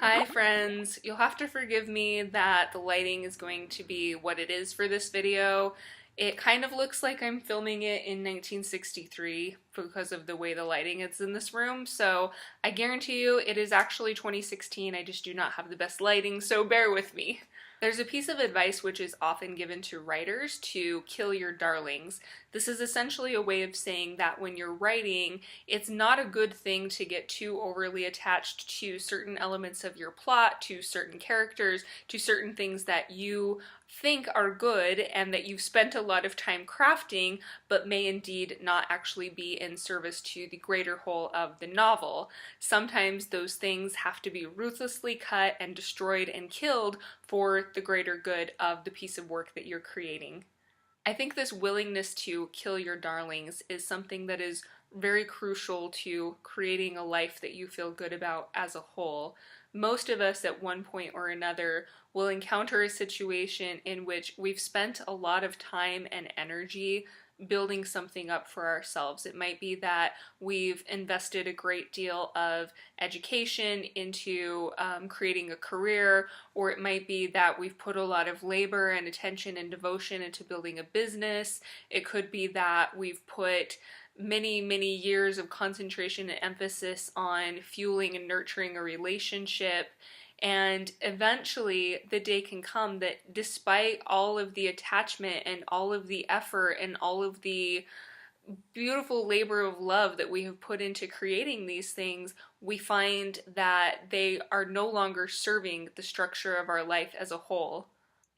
Hi friends, you'll have to forgive me that the lighting is going to be what it is for this video. It kind of looks like I'm filming it in 1963 because of the way the lighting is in this room, so I guarantee you it is actually 2016, I just do not have the best lighting, so bear with me. There's a piece of advice which is often given to writers to kill your darlings. This is essentially a way of saying that when you're writing, it's not a good thing to get too overly attached to certain elements of your plot, to certain characters, to certain things that you think are good and that you've spent a lot of time crafting, but may indeed not actually be in service to the greater whole of the novel. Sometimes those things have to be ruthlessly cut and destroyed and killed for the greater good of the piece of work that you're creating. I think this willingness to kill your darlings is something that is very crucial to creating a life that you feel good about as a whole. Most of us at one point or another will encounter a situation in which we've spent a lot of time and energy building something up for ourselves. It might be that we've invested a great deal of education into creating a career, or it might be that we've put a lot of labor and attention and devotion into building a business. It could be that we've put many years of concentration and emphasis on fueling and nurturing a relationship. And eventually the day can come that despite all of the attachment and all of the effort and all of the beautiful labor of love that we have put into creating these things, we find that they are no longer serving the structure of our life as a whole.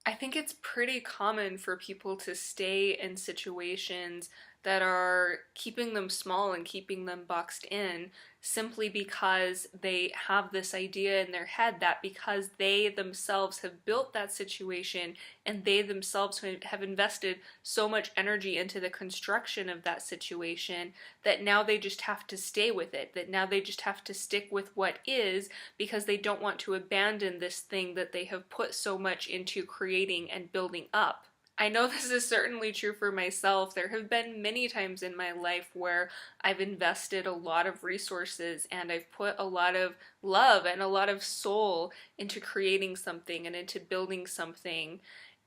I think it's pretty common for people to stay in situations that are keeping them small and keeping them boxed in simply because they have this idea in their head that because they themselves have built that situation and they themselves have invested so much energy into the construction of that situation that now they just have to stay with it, that now they just have to stick with what is because they don't want to abandon this thing that they have put so much into creating and building up. I know this is certainly true for myself. There have been many times in my life where I've invested a lot of resources and I've put a lot of love and a lot of soul into creating something and into building something.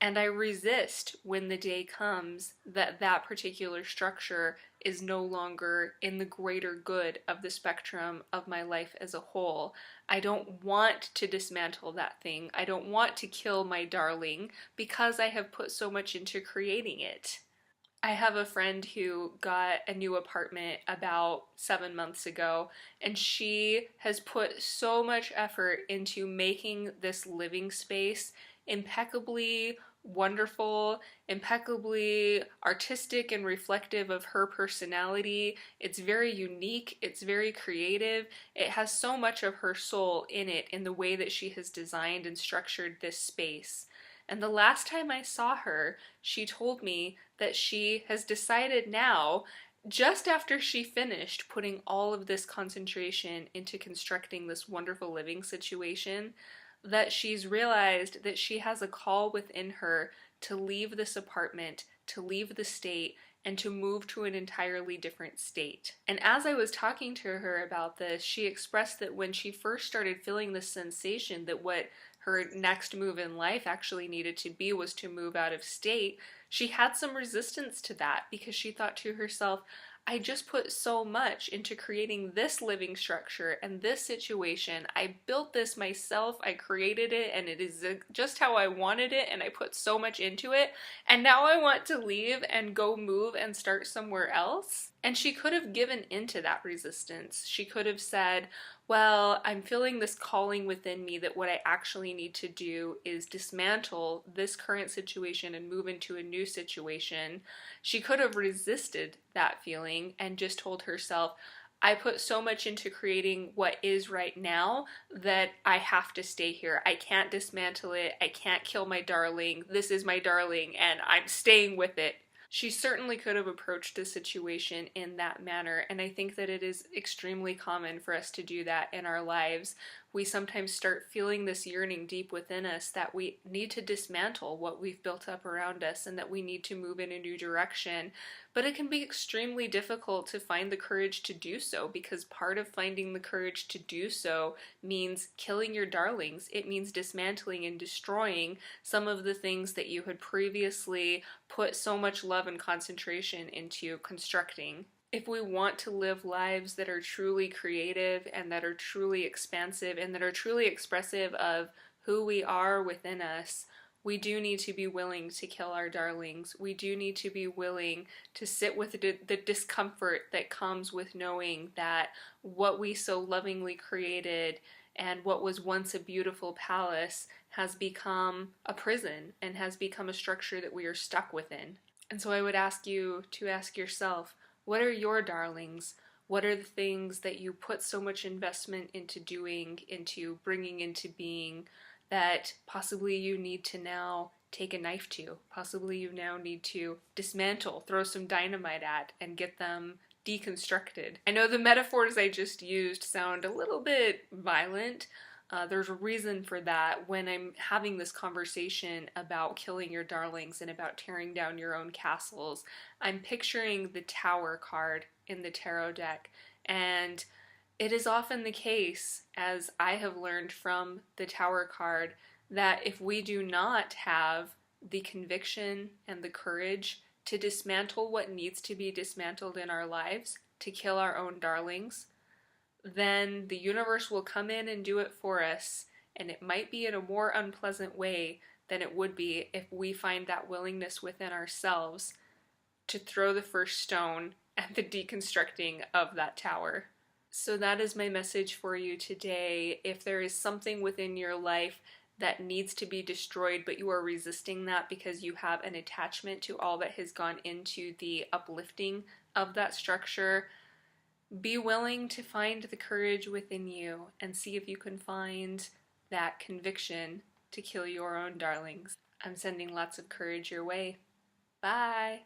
And I resist when the day comes that that particular structure is no longer in the greater good of the spectrum of my life as a whole. I don't want to dismantle that thing. I don't want to kill my darling because I have put so much into creating it. I have a friend who got a new apartment about 7 months ago, and she has put so much effort into making this living space impeccably wonderful, impeccably artistic and reflective of her personality. It's very unique, it's very creative, it has so much of her soul in it in the way that she has designed and structured this space. And the last time I saw her, she told me that she has decided now, just after she finished putting all of this concentration into constructing this wonderful living situation, that she's realized that she has a call within her to leave this apartment, to leave the state, and to move to an entirely different state. And as I was talking to her about this, she expressed that when she first started feeling this sensation that what her next move in life actually needed to be was to move out of state, she had some resistance to that because she thought to herself, I just put so much into creating this living structure and this situation. I built this myself, I created it, and it is just how I wanted it, and I put so much into it, and now I want to leave and go move and start somewhere else? And she could have given into that resistance. She could have said, well, I'm feeling this calling within me that what I actually need to do is dismantle this current situation and move into a new situation. She could have resisted that feeling and just told herself, I put so much into creating what is right now that I have to stay here. I can't dismantle it. I can't kill my darling. This is my darling and I'm staying with it. She certainly could have approached the situation in that manner, and I think that it is extremely common for us to do that in our lives. We sometimes start feeling this yearning deep within us that we need to dismantle what we've built up around us and that we need to move in a new direction. But it can be extremely difficult to find the courage to do so, because part of finding the courage to do so means killing your darlings. It means dismantling and destroying some of the things that you had previously put so much love and concentration into constructing. If we want to live lives that are truly creative and that are truly expansive and that are truly expressive of who we are within us, we do need to be willing to kill our darlings. We do need to be willing to sit with the discomfort that comes with knowing that what we so lovingly created and what was once a beautiful palace has become a prison and has become a structure that we are stuck within. And so I would ask you to ask yourself, what are your darlings? What are the things that you put so much investment into doing, into bringing into being, that possibly you need to now take a knife to? Possibly you now need to dismantle, throw some dynamite at, and get them deconstructed. I know the metaphors I just used sound a little bit violent. There's a reason for that. When I'm having this conversation about killing your darlings and about tearing down your own castles, I'm picturing the Tower card in the tarot deck, and it is often the case, as I have learned from the Tower card, that if we do not have the conviction and the courage to dismantle what needs to be dismantled in our lives, to kill our own darlings, then the universe will come in and do it for us, and it might be in a more unpleasant way than it would be if we find that willingness within ourselves to throw the first stone at the deconstructing of that tower. So that is my message for you today. If there is something within your life that needs to be destroyed, but you are resisting that because you have an attachment to all that has gone into the uplifting of that structure, be willing to find the courage within you and see if you can find that conviction to kill your own darlings. I'm sending lots of courage your way. Bye!